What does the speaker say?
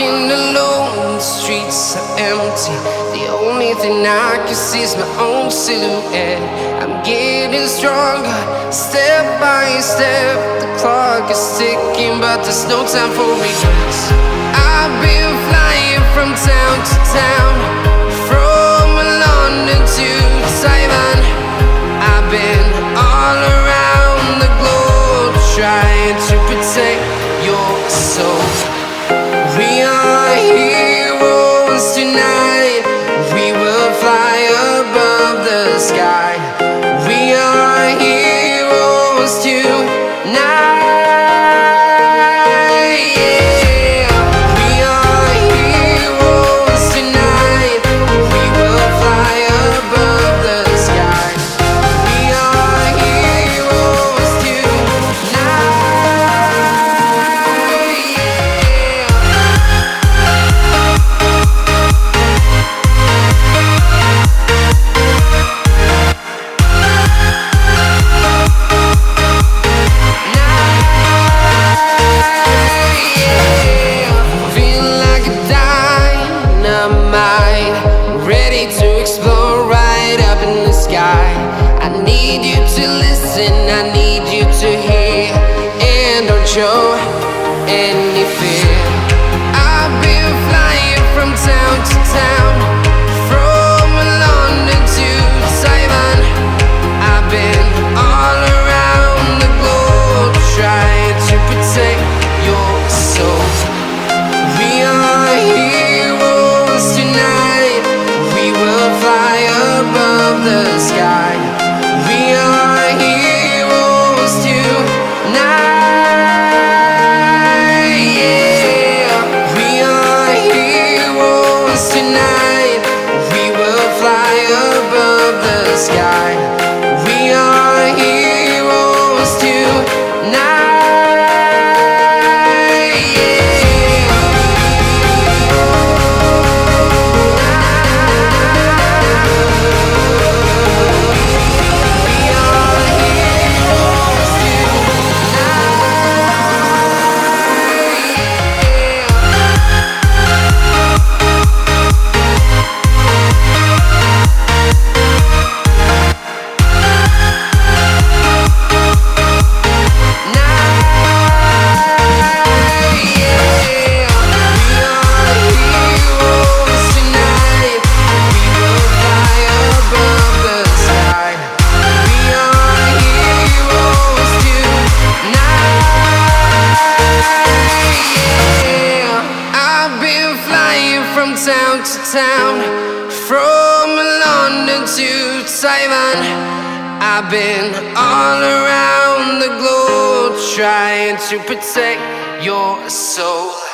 walking alone, the streets are empty. The only thing I can see is my own silhouette. I'm getting stronger, step by step. The clock is ticking, but there's no time for regrets. I've been flying from town to town, from London to Taiwan. I've been all around the globe, trying to protect your soul. We are heroes tonight. We will fly above the sky. We are heroes tonight. Yeah. We are heroes tonight. We will fly above the sky. We are heroes tonight. Ready to explore right up in the sky. I need you to listen, I need you to hear, and don't show any fear. I've been flying from town to town, from London to Taiwan. I've been all around the globe, trying to protect your soul. We are heroes tonight. We will fly above the sky. We are heroes tonight. Yeah. We are heroes tonight. We will fly above the sky. We are heroes tonight. Town to town, from London to Taiwan. I've been all around the globe, trying to protect your soul.